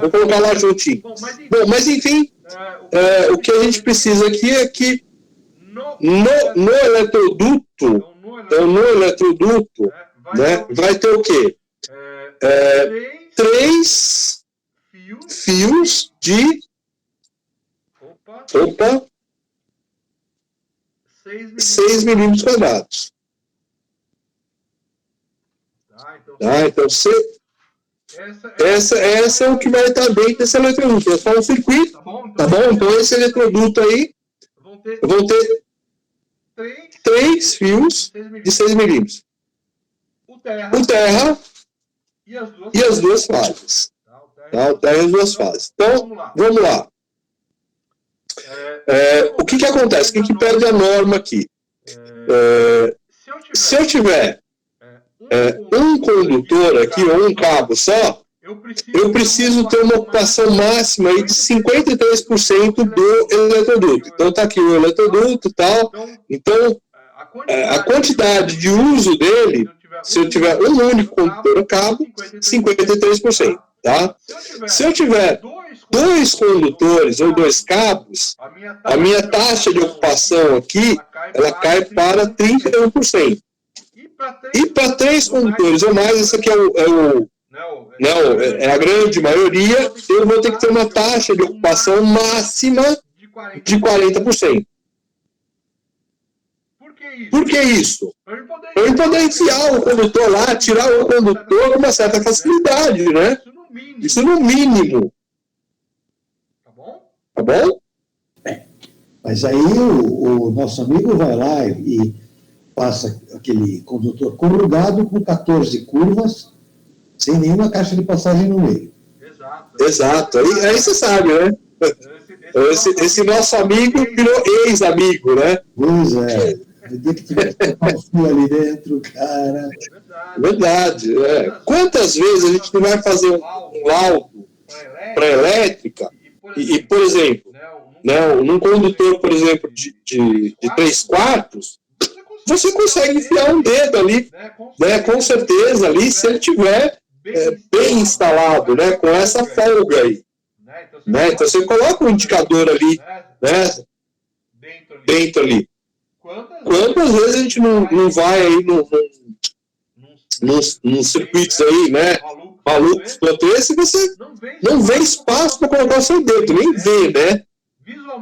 Vou colocar lá juntinho. Bom, mas enfim, o que a gente precisa aqui é que no eletroduto, né, vai ter o quê? 3 fios de 6 milímetros quadrados. Então, essa é o que vai estar dentro desse eletroduto. É só um circuito, tá bom? Então, esse eletroduto aí, vão ter 3 fios de 6 milímetros. O terra e as duas fases. Tá? O terra e as duas fases. Então, vamos lá. O que acontece? O que pede a norma aqui? Se eu tiver um condutor aqui, ou um cabo só, eu preciso ter uma ocupação máxima aí de 53% do eletroduto. Então, está aqui o eletroduto e tal. Então, a quantidade de uso dele, se eu tiver um único condutor ou cabo, 53%. Tá? Se eu tiver 2 condutores ou 2 cabos, a minha taxa de ocupação aqui, ela cai para 31%. E para 3 condutores ou mais, esse aqui é a grande maioria, eu vou ter que ter uma taxa de ocupação máxima de 40%. Por que isso? Para eu poder enfiar o condutor lá, tirar o condutor com uma certa facilidade, né? Isso no mínimo. Tá bom? Mas aí o nosso amigo vai lá e passa aquele condutor corrugado com 14 curvas, sem nenhuma caixa de passagem no meio. Exato. Aí você sabe, né? Esse nosso amigo virou ex-amigo, né? Pois é. Tem que tiver um fio ali dentro, cara. Verdade. Quantas vezes a gente não vai fazer um laudo para elétrica e, por exemplo, num condutor, por exemplo, de 3/4, você consegue enfiar um dedo ali, né, com certeza, ali, se ele tiver bem instalado, né, com essa folga aí. Né? Então, você coloca um indicador ali, né, dentro ali. Quantas vezes a gente não vai aí nos circuitos aí, né, malucos quanto esse, você não vê espaço para colocar o seu dedo, nem vê, né?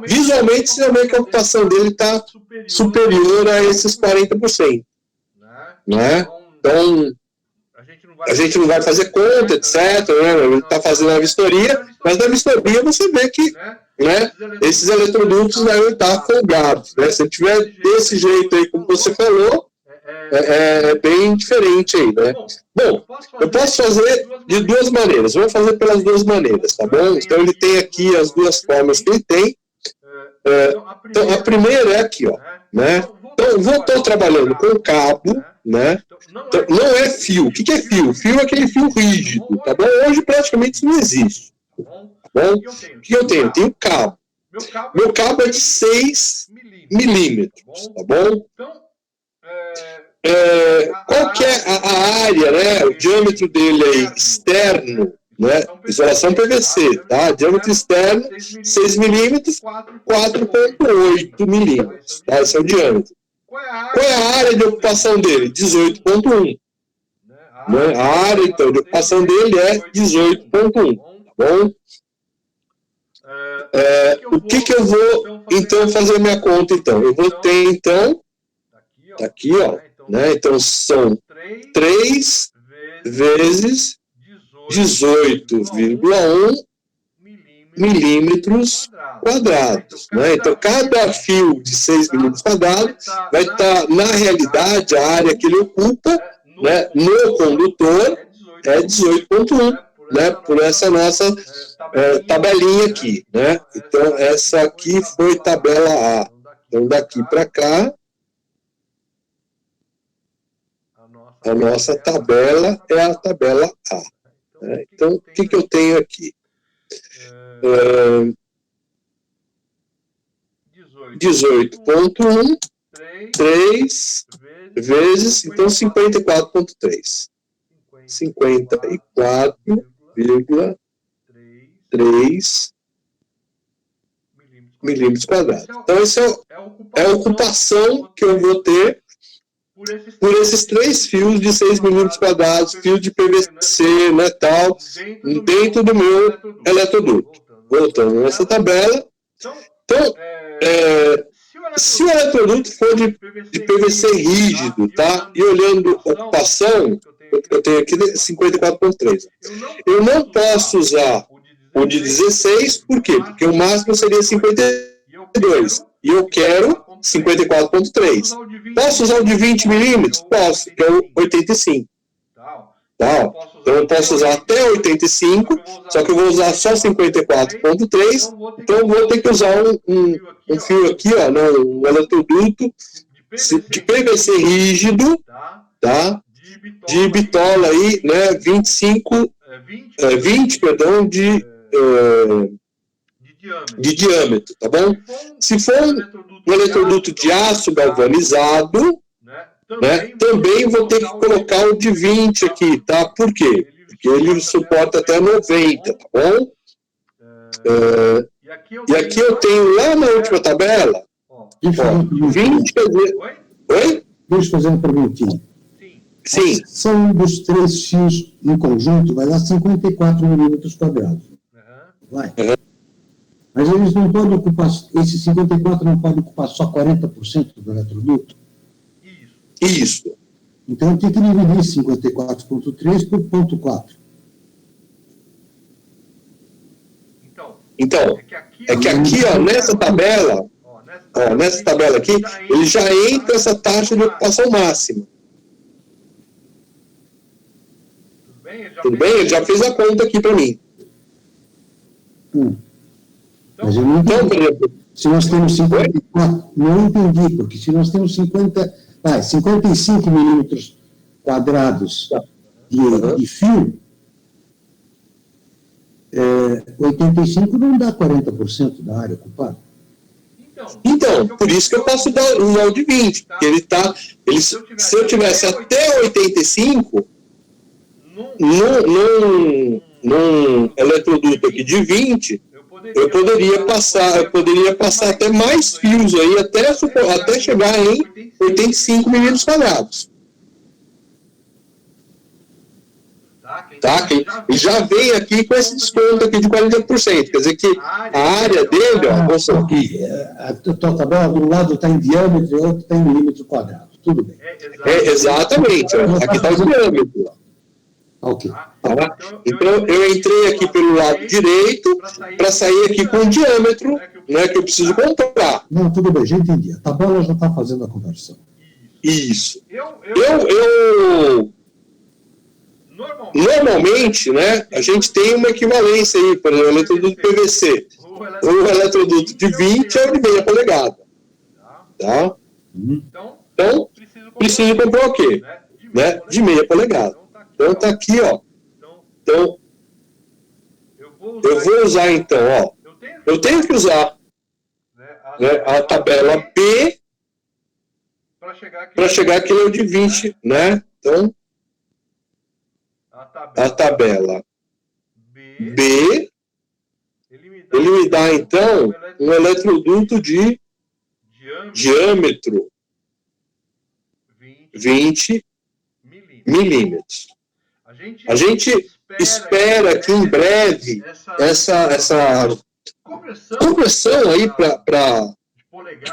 Visualmente, você vê que a ocupação dele está superior a esses 40%. Né? Então, a gente não vai fazer conta, etc. Né? Ele está fazendo a vistoria, mas na vistoria você vê que, né, esses eletrodutos devem estar folgados. Né? Se tiver desse jeito aí, como você falou, é bem diferente aí, né? Bom, eu posso fazer de 2 maneiras. Vamos fazer pelas 2 maneiras, tá bom? Então, ele tem aqui as 2 formas que ele tem. Então, a primeira é aqui, ó, né? Então, eu estou trabalhando com cabo, né? Então, não é fio. O que é fio? Fio é aquele fio rígido, tá bom? Hoje, praticamente, isso não existe. Tá bom? O que eu tenho? Eu tenho cabo. Meu cabo é de 6 milímetros, tá bom? Qual que é a área, né? O diâmetro dele aí, externo, né? Isolação PVC, tá? Diâmetro externo, 6 milímetros, 4,8 milímetros, tá? Esse é o diâmetro. Qual é a área de ocupação dele? 18,1. Né? A área, então, de ocupação dele é 18,1, tá bom? O que eu vou, então, fazer a minha conta, então? Eu vou ter, então, tá aqui, ó, né? Então, são 3 vezes 18,1 milímetros quadrados. Né? Então, cada fio de 6 milímetros quadrados vai estar, na realidade, a área que ele ocupa, né, no condutor é 18,1, né, por essa nossa tabelinha aqui. Né? Então, essa aqui foi tabela A. Então, daqui para cá, a nossa tabela é a tabela A. Né? Então, o que eu tenho aqui? 18,1, 3 vezes, então 54,3. 54,3 3 milímetros quadrados. Então, essa é a ocupação que eu vou ter por esses 3 fios de 6 milímetros quadrados, fios de PVC, né, tal, dentro do meu eletroduto. Voltando nessa tabela. Então, se o eletroduto for de PVC rígido, tá? E olhando a ocupação, eu tenho aqui 54,3. Eu não posso usar o de 16, por quê? Porque o máximo seria 52. E eu quero 54,3. Posso usar o de 20 milímetros? Posso, que é o 85. Tá? Então eu posso usar até 85, só que eu vou usar só 54,3, então eu vou ter que usar um fio aqui, ó, um eletroduto de PVC rígido, tá? De bitola aí, né, 20 de diâmetro, tá bom? Se for um eletroduto de aço galvanizado, né, também vou ter que colocar o de 20 aqui, tá? Por quê? Porque ele suporta até 90, tá bom? E aqui eu tenho lá na última tabela, ó, 20, quer dizer... Oi? Deixa eu fazer uma perguntinha. Sim. A são dos 3 fios em conjunto vai dar 54 milímetros quadrados. Vai. Mas eles não podem ocupar, esse 54 não pode ocupar só 40% do eletroduto? Isso. Então eu tenho que dividir 54,3 por 0,4. Então, é que aqui, ó, nessa tabela aqui, ele já entra essa taxa de ocupação máxima. Tudo bem? Ele já fez a conta aqui para mim. Mas eu não entendi. Por exemplo, se nós temos 54, não entendi, porque se nós temos 55 milímetros quadrados de fio, 85 não dá 40% da área ocupada. Então, por isso que eu posso usar o de 20, porque se eu tivesse até 85, num eletroduto aqui de 20, eu poderia passar até mais fios aí, até chegar em 85 milímetros quadrados. Tá? E já vem aqui com esse desconto aqui de 40%. Quer dizer que a área dele, ó, aqui, a tua tabela, de um lado está em diâmetro e o outro está em milímetro quadrado. Tudo bem. Exatamente. Aqui está em diâmetro. Ok. Tá? Então, eu entrei aqui pelo lado direito para sair aqui com o diâmetro, né, que eu preciso comprar. Não, tudo bem, já entendi. A tabela já está fazendo a conversão. Isso. Normalmente, né, a gente tem uma equivalência aí, por exemplo, o eletroduto PVC. O eletroduto de 20 é o de meia polegada. Tá? Então, preciso comprar o quê? Né, de meia polegada. Então, tá aqui, ó. Então, eu vou usar, então, ó. Eu tenho que usar, né, a tabela B para chegar aqui no de 20, né? Então, a tabela B, ele me dá, então, um eletroduto de diâmetro 20 milímetros. A gente espera que em breve essa compressão aí para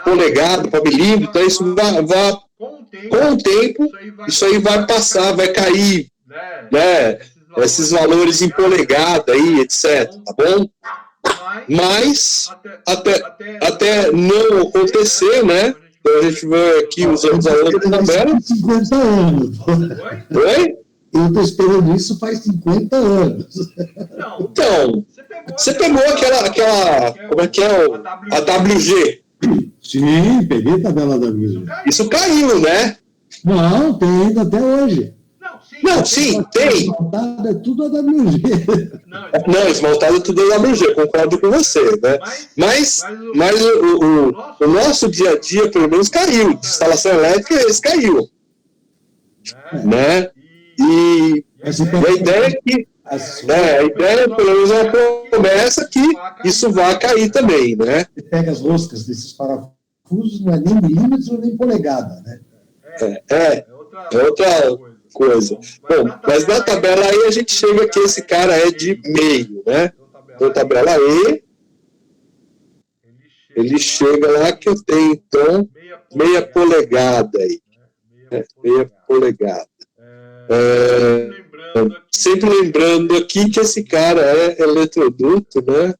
polegada, para milímetro, então isso vai, com o tempo, isso aí vai passar, vai cair, né, esses valores em polegada aí, etc, tá bom? Mas, até não acontecer, né, então a gente vai aqui usando a outra tabela. 50 anos. Oi? Eu estou esperando isso faz 50 anos. Então, você pegou aquela como é que é? A WG. Sim, peguei a tabela WG. Isso caiu, né? Não, tem ainda até hoje. Não, sim, tem. Esmaltado é tudo a WG. Não, esmaltado é tudo a WG, concordo com você, né? Mas o nosso dia a dia, pelo menos, caiu. De instalação elétrica, esse caiu. Né? E a ideia é que A ideia, pelo menos, é uma promessa que isso vai cair também, né? Você pega as roscas desses parafusos, não é nem milímetro nem polegada, né? É outra coisa. Bom, mas na tabela E a gente chega que esse cara é de meio, né? Então, tabela E, ele chega lá que eu tenho, então, meia polegada aí. Meia polegada. Sempre lembrando aqui que esse cara é eletroduto, né?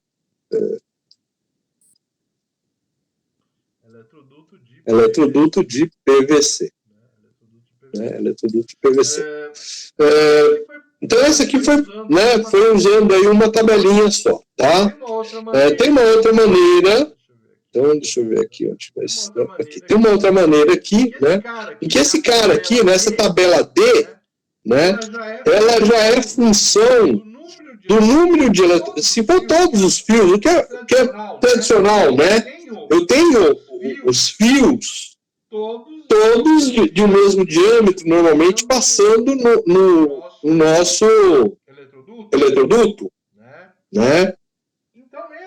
Eletroduto de PVC. Eletroduto de PVC. Então, essa aqui foi usando aí uma tabelinha só, tá? Tem uma outra maneira. Então, deixa eu ver aqui. Aqui. Tem uma outra maneira aqui, né? Em que esse cara aqui, nessa tabela D, né? Ela já é função do número de eletrodutos. Se for todos os fios, o que é tradicional, né? Eu tenho os fios todos de um mesmo diâmetro, normalmente, passando no nosso eletroduto, né?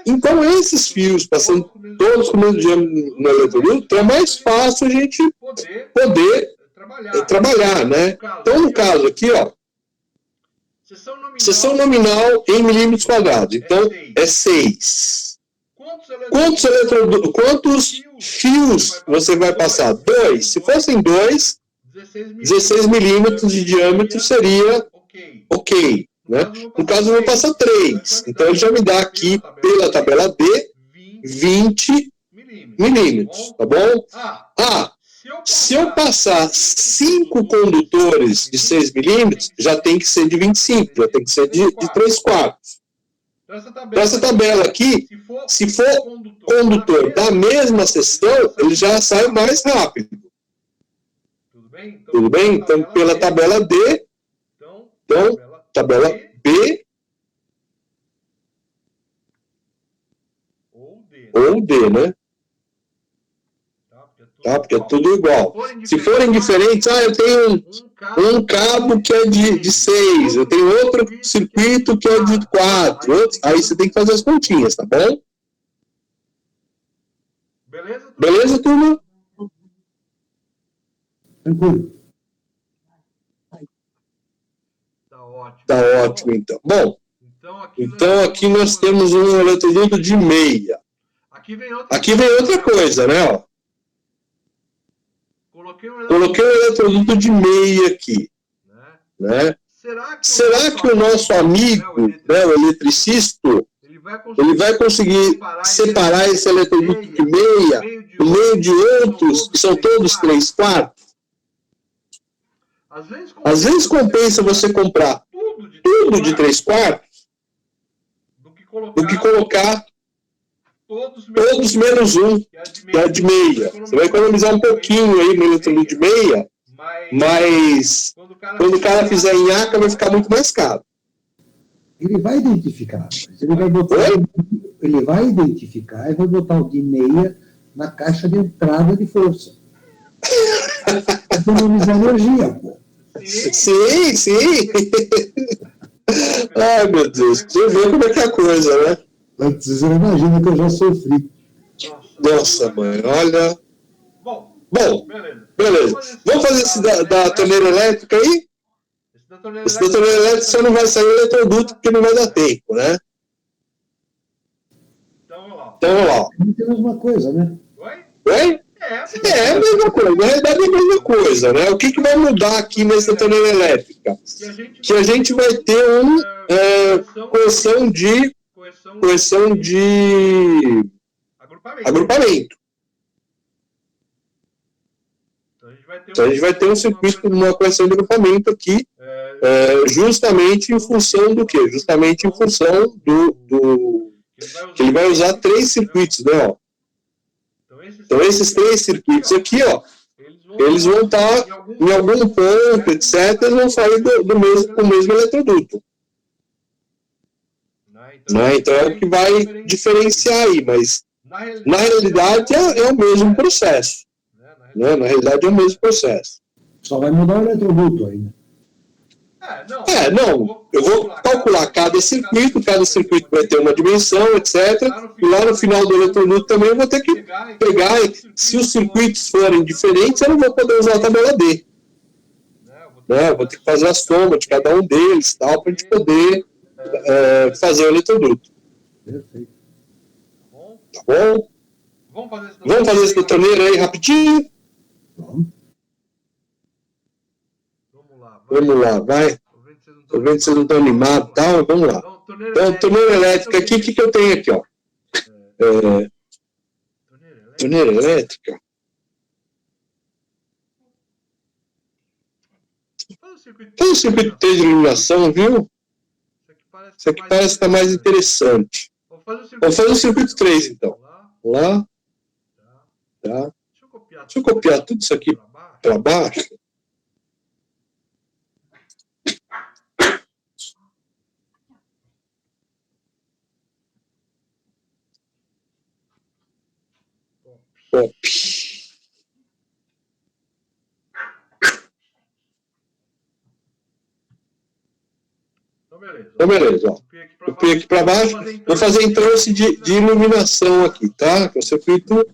Então, esses fios passando todos com o mesmo diâmetro no eletroduto, é mais fácil a gente poder trabalhar, né? Então, no caso aqui, ó, seção nominal em milímetros quadrados. Então, é 6. Quantos fios você vai passar? 2. Se fossem 2, 16 milímetros de diâmetro seria ok. Né? No caso, eu vou passar 3. Então, ele já me dá aqui, pela tabela D, 20 milímetros. Tá bom? Se eu passar 5 condutores de 6 milímetros, já tem que ser de 25, já tem que ser de 3/4. Essa tabela aqui, se for condutor da mesma seção, ele já sai mais rápido. Tudo bem? Então, pela tabela D, então, tabela B ou D, né? Tá? Porque é tudo igual. Se forem diferentes, eu tenho um cabo que é de 6, eu tenho outro circuito que é de 4, aí você tem que fazer as continhas, tá bom? Beleza, turma? Tranquilo. Tá ótimo, então. Bom, então aqui nós temos um eletroduto de meia. Aqui vem outra coisa, né? Ó. Coloquei um eletroduto de meia aqui. Né? Será que o nosso amigo, né, o eletricista, ele vai conseguir separar esse eletroduto de meia no meio de outros, que são todos 3/4? Às vezes compensa você comprar tudo de 3/4 do que colocar todos menos um, que é de meia. Você vai economizar um pouquinho aí no eletroduto de meia, mas quando o cara fizer em ACA vai ficar muito mais caro. Ele vai identificar. Ele vai identificar e vai botar o de meia na caixa de entrada de força. Economizar energia, pô. Sim. Ai, meu Deus. Você vê como é que é a coisa, né? Você não imagina que eu já sofri. Nossa, mãe, olha. Bom, beleza. Vamos fazer esse da torneira elétrica aí? Esse da torneira elétrica só não vai sair o eletroduto porque não vai dar tempo, né? Então, vamos lá. É a mesma coisa, né? Oi? É a mesma coisa. Na realidade, é a mesma coisa, né? O que vai mudar aqui nessa torneira elétrica? Que a gente vai ter correção de agrupamento. Então, a gente vai ter um circuito, uma correção de agrupamento aqui, justamente em função do quê? Justamente em função do que ele vai usar 3 circuitos, né? Ó. Então, esses 3 circuitos aqui, ó, eles vão estar em algum ponto, etc., eles vão sair do mesmo eletroduto. Né? Então, é o que vai diferenciar aí, mas na realidade é o mesmo processo. Né? Na realidade é o mesmo processo. Só vai mudar o eletroduto aí, né? Não, eu vou calcular cada circuito vai ter uma dimensão, etc. E lá no final do eletroduto também eu vou ter que pegar, se os circuitos forem diferentes, eu não vou poder usar a tabela D. Eu vou ter que fazer a soma de cada um deles, tal, para a gente poder fazer o eletroduto. Perfeito. Tá bom? Vamos fazer esse da torneira aí rapidinho? Vamos lá, vai. Estou vendo que vocês não estão animados e tal, vamos lá. Então, torneira elétrica aqui, o que eu tenho aqui? Ó? Torneira elétrica. Faz o circuito 3 de iluminação, viu? Isso aqui parece estar mais interessante. Vamos fazer o circuito 3, então. Vamos lá. Tá. Deixa eu copiar tudo isso aqui para baixo. Top. Então, beleza. Ó. Copiei aqui para baixo. Vou fazer então esse de iluminação aqui, tá? Que é o circuito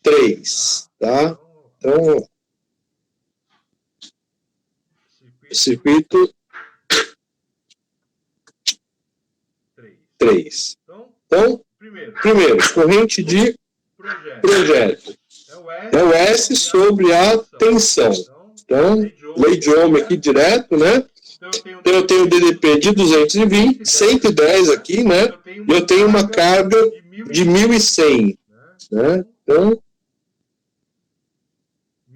3, tá? Então, circuito 3. Então, primeiro, corrente de projeto. É o S sobre a tensão. Então, lei de Ohm aqui direto, né? Então, eu tenho o DDP de 220, 110 aqui, né? E eu tenho uma carga de 1.100, né? Então,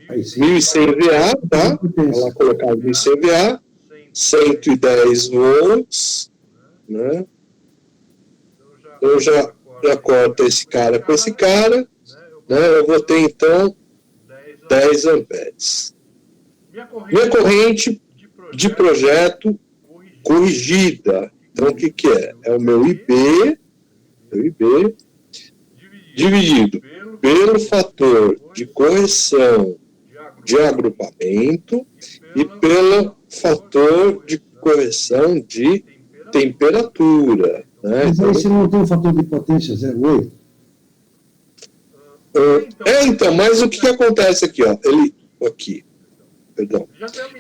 1.100 VA, tá? Vou lá colocar 1.100 VA, 110 volts, né? Eu já corto esse cara com esse cara, né? Eu vou ter, então, 10 amperes. Minha corrente de projeto corrigida. Então, o que é? É o meu IB dividido pelo fator de correção de agrupamento e pelo fator de correção de temperatura. Né? Mas aí você não tem o fator de potência 0,8? Então, mas o que acontece aqui? Ó? Ele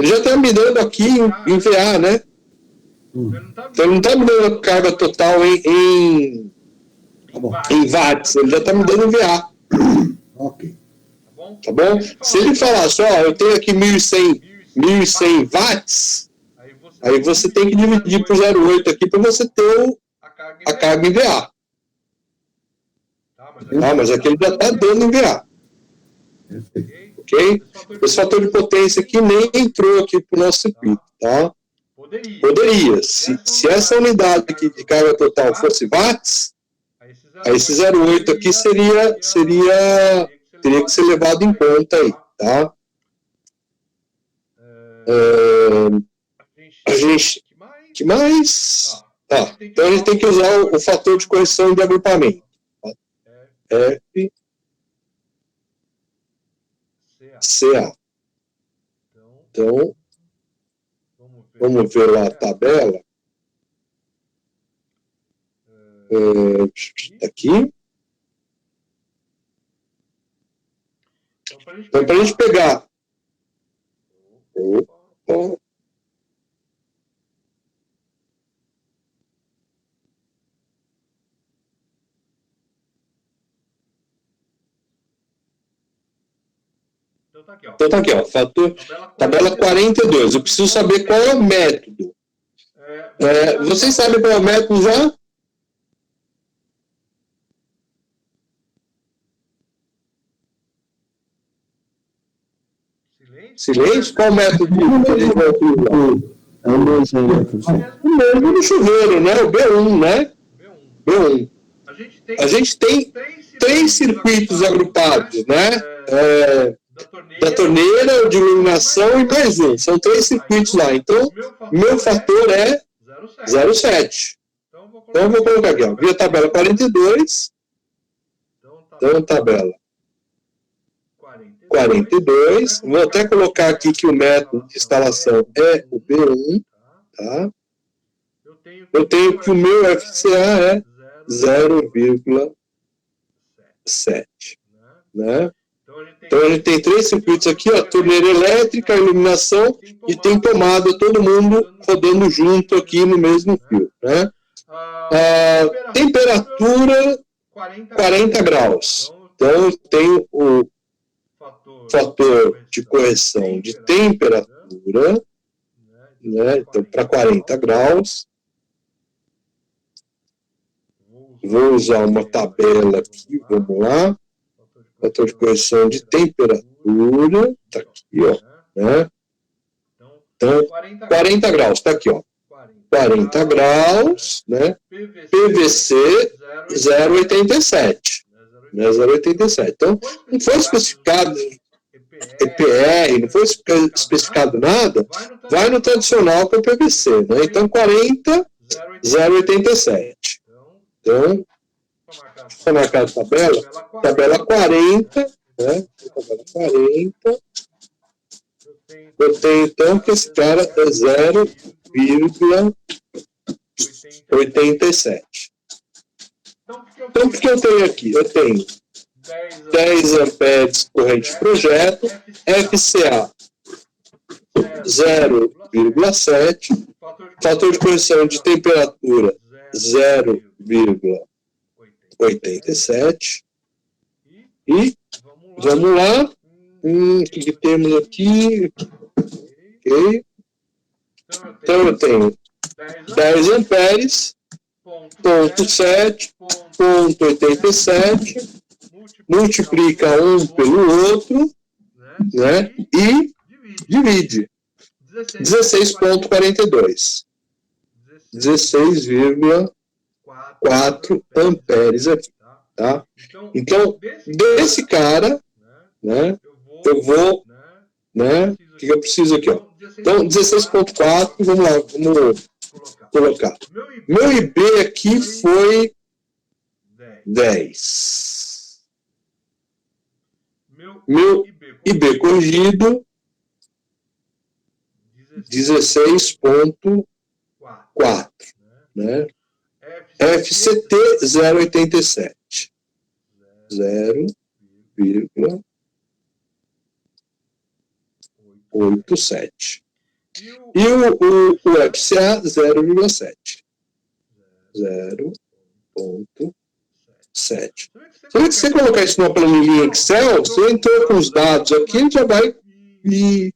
já está me dando aqui em VA, né? Então, ele não está me dando carga total em watts, ele já está me dando em VA. Ok. Tá bom? Se ele falar só, eu tenho aqui 1.100 watts, aí você tem que dividir por 0,8 aqui para você ter a carga em VA. Mas aqui ele já está dando em VA. Ok? Esse fator de potência aqui nem entrou aqui para o nosso circuito, tá? Poderia. Se essa unidade aqui de carga total fosse watts, aí esse 0,8 aqui teria que ser levado em conta aí, tá? Que mais? Então a gente tem que usar o fator de correção de agrupamento. F CA. Então, vamos ver lá a tabela. Aqui. Então, para a gente pegar. Opa. Então tá aqui, ó, fator, tabela 42. Eu preciso saber qual é o método. Vocês sabem qual é o método já? Silêncio? Qual é o método que a gente vai utilizar? É o mesmo do chuveiro, né? O B1, né? B1. A gente tem 3 circuitos agrupados, né? Da torneira, de iluminação e mais um. São 3 circuitos lá. Então, meu fator é 0,7. Então, eu vou colocar aqui, ó. Vi a tabela 42. Então, tabela 42. Vou até colocar aqui que o método de instalação é o B1. Tá? Eu tenho que o meu FCA é 0,7. Né? Então, a gente tem 3 circuitos aqui, ó, torneira elétrica, iluminação, e tem tomada, todo mundo rodando junto aqui no mesmo fio. Né? Temperatura 40 graus. Então, eu tenho o fator de correção de temperatura, né? Então, para 40 graus. Vou usar uma tabela aqui, vamos lá. Fator de correção de temperatura, está aqui, ó. Né? Então, 40 graus, está aqui, ó. 40 graus, né? PVC 0,87. Né? 0,87. Então, não foi especificado EPR, não foi especificado nada, vai no tradicional com o PVC. Né? Então, 40, 0,87. Então, vou marcar a tabela 40, né? Tabela 40. Eu tenho, então, que esse cara é 0,87. Então, o que eu tenho aqui? Eu tenho 10 amperes corrente de projeto, FCA 0,7, fator de correção de temperatura 0,87. E vamos lá. O que temos aqui? Ok. Então eu tenho 10 amperes, ponto 7, ponto 87, multiplica um pelo outro, né? E divide. 16,42. 16,4 amperes aqui, tá? Então, desse cara, né, eu vou, né, o que eu preciso aqui, ó. Então, 16,4, vamos lá, vamos colocar. Meu IB aqui foi 10. Meu IB corrigido, 16,4. Né? FCT 0,87. 0,87. E o FCA 0,7. 0,7. Se você colocar isso numa planilha Excel, você entrou com os dados aqui, ele já vai e,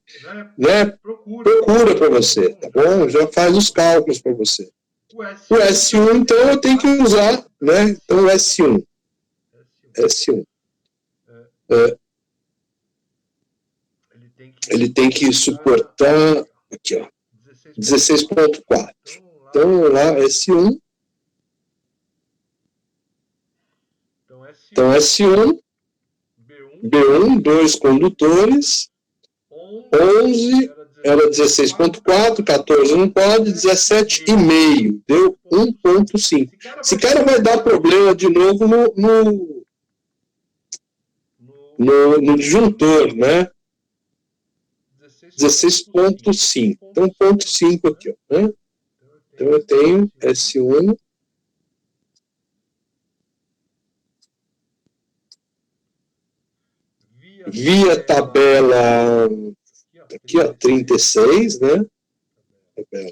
né, procura para você, tá bom? Já faz os cálculos para você. O S1, então, eu tenho que usar, né? Então, o S1. Ele tem que suportar, aqui, ó, 16,4. Então, lá, S1. Então, S1, B1, 2 condutores, 11, era 16,4, 14 não pode, 17,5, deu 1,5. Esse cara vai dar problema de novo no disjuntor, né? 16,5. Então, 0,5 aqui, ó, né? Então, eu tenho S1. Via tabela, aqui, ó, 36, né? Tabela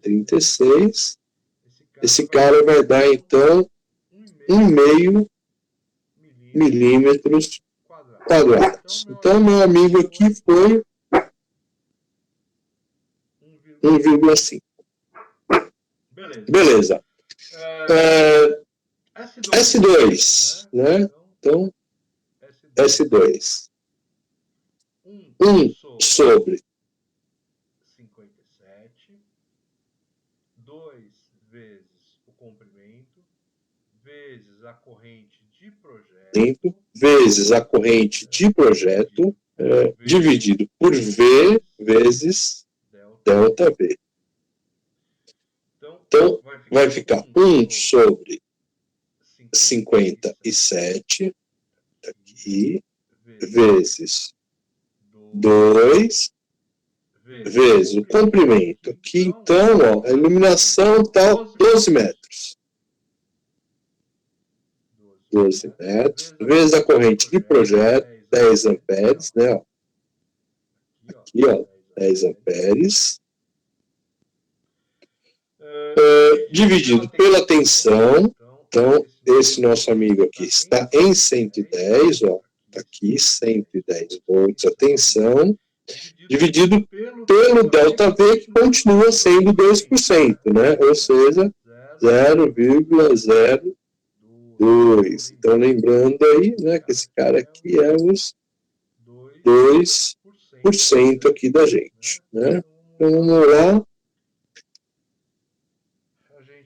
36. Esse cara vai dar, então, 1,5 milímetros quadrados. Então, meu amigo aqui foi 1,5. Beleza. S2, né? Então, S2. 1 sobre 57, 2 vezes o comprimento, vezes a corrente de projeto, vezes a corrente de projeto, dividido por V vezes delta V. Então, vai ficar 1 sobre 57, aqui, vezes 2 vezes o comprimento. Aqui, então, ó, a iluminação está 12 metros. 12 metros, vezes a corrente de projeto, 10 amperes, né? Ó. Aqui, ó, 10 amperes. Dividido pela tensão. Então, esse nosso amigo aqui está em 110, ó. Está aqui, 110 volts a tensão. Dividido pelo ΔV, que continua sendo 2%, né? Ou seja, 0,02. Então, lembrando aí, né, que esse cara aqui é os 2% aqui da gente, né? Então, vamos lá.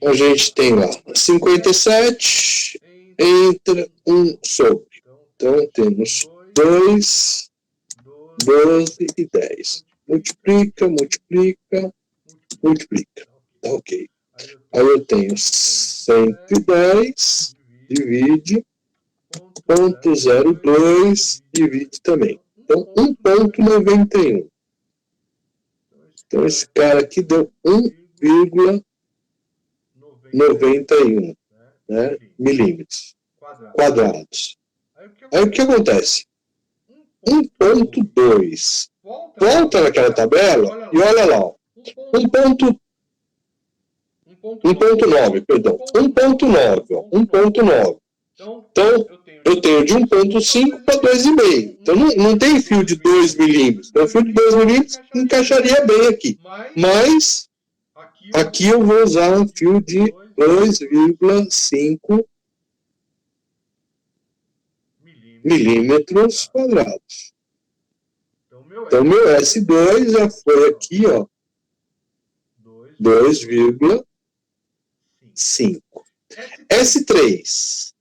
A gente tem lá 57 entra 1 sobre. Então, temos 2, 12 e 10. Multiplica. Tá ok. Aí eu tenho 110, divide, 0,02, divide também. Então, 1,91. Então, esse cara aqui deu 1,91, né, milímetros quadrados. Aí o que acontece? 1,2. Volta naquela tabela e olha lá. 1,9, perdão. 1,9. Então, eu tenho de 1,5 para 2,5. Então, não tem fio de 2 milímetros. Então, o fio de 2 milímetros encaixaria bem aqui. Mas, aqui eu vou usar um fio de 2,5 milímetros quadrados. Então, meu S2 já foi aqui, ó, 2,5. S3.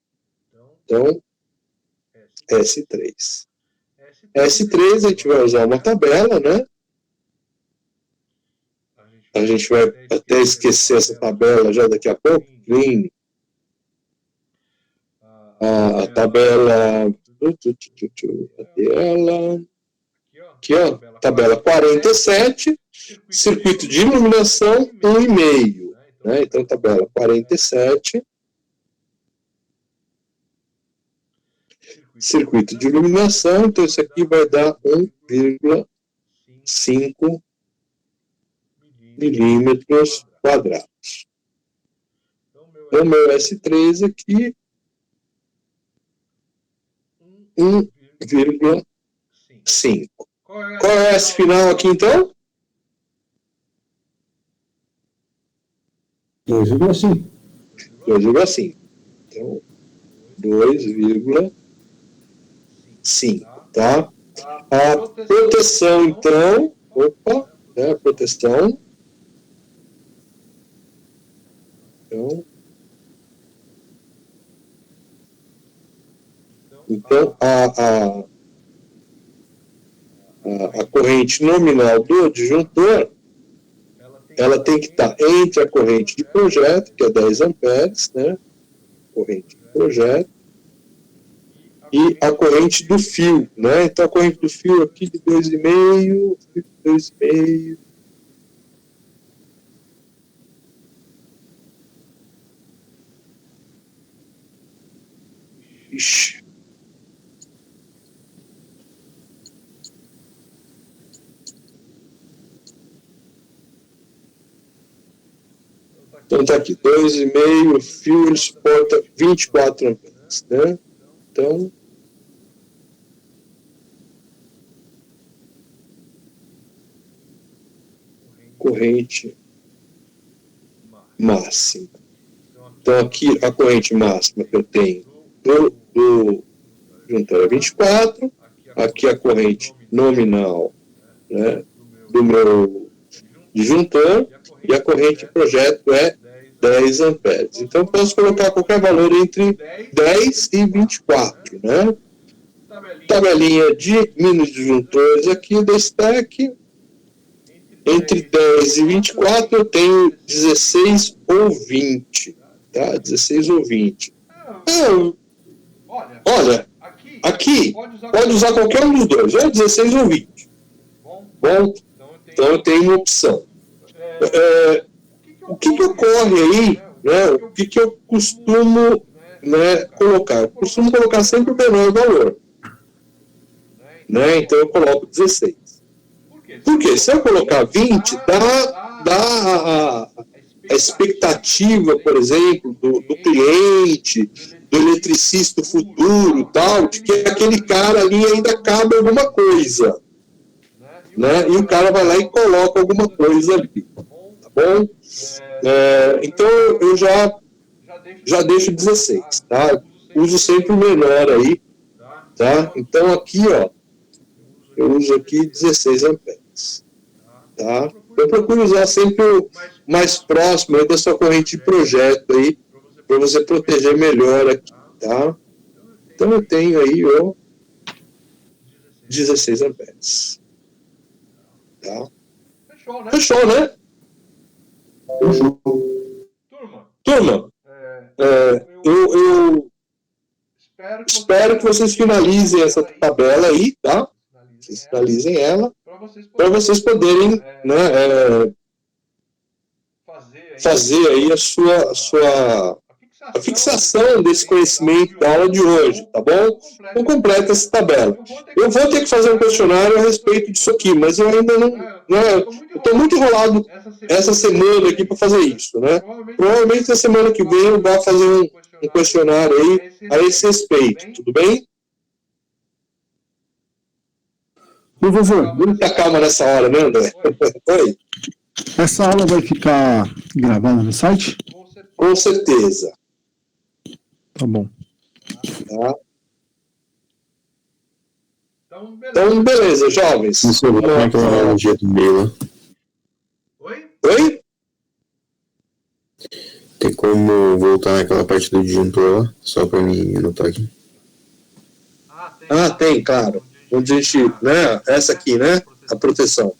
Então, S3. S3 a gente vai usar uma tabela, né? A gente vai até esquecer essa tabela já daqui a pouco. Clean. A tabela... Cadê ela? Aqui, ó, tabela 47, circuito de iluminação 1,5. Né? Então, tabela 47, circuito de iluminação, então isso aqui vai dar 1,5 milímetros quadrados. Então, meu S3 aqui, 1,5. Qual é o S final aqui, então? 2,5. 2,5. Então, 2,5, tá? A proteção, então, né, a proteção. Então, a corrente nominal do disjuntor, ela tem que estar entre a corrente de projeto, que é 10 amperes, né? Corrente de projeto, e a corrente do fio, né? Então, a corrente do fio aqui de 2,5, Ixi. Então, está aqui 2,5, o fio ele suporta 24 amperes, né? Então, corrente máxima. Então, aqui a corrente máxima que eu tenho do disjuntor é 24, aqui a corrente nominal, né, do meu disjuntor, e a corrente de projeto é 10 amperes. Então, eu posso colocar qualquer valor entre 10 e 24, né? Tabelinha de mini disjuntores aqui da stack. Entre 10 e 24 eu tenho 16 ou 20, tá? 16 ou 20. Então, olha, Aqui, pode usar qualquer um dos dois, ou 16 ou 20. Bom, então eu tenho uma opção. O que ocorre aí, né, o que eu costumo, né, colocar? Eu costumo colocar sempre o menor valor. Né, então eu coloco 16. Porque se eu colocar 20, dá a expectativa, por exemplo, do cliente, do eletricista futuro, tal, de que aquele cara ali ainda cabe alguma coisa. Né? E o cara vai lá e coloca alguma coisa ali. Tá bom? Então eu já deixo 16. Tá? Uso sempre o menor aí. Tá? Então aqui, ó, eu uso aqui 16 amperes. Tá? Eu procuro usar sempre o mais próximo aí da sua corrente de projeto aí, para você proteger melhor aqui, tá? Então eu tenho aí, ó, 16 amperes. Tá? Fechou, né? Fechou. Turma, eu espero que vocês finalizem essa tabela aí, tá? Vocês finalizem ela, para vocês poderem, né, fazer aí a fixação desse conhecimento da aula de hoje, tá bom? Então completa essa tabela. Eu vou ter que fazer um questionário a respeito disso aqui, mas eu ainda não eu estou muito enrolado essa semana aqui para fazer isso, né? Provavelmente na semana que vem eu vou fazer um questionário aí a esse respeito, tudo bem? Professor, Muita calma nessa hora, né, André? Oi. Essa aula vai ficar gravada no site? Com certeza. Tá bom. Tá. Então, beleza, jovens. Como é que ela é o dia do meio? Oi? Tem como voltar naquela parte do disjuntor lá? Só para mim anotar aqui. Ah, tem, claro. Onde a gente, né? Essa aqui, né? A proteção.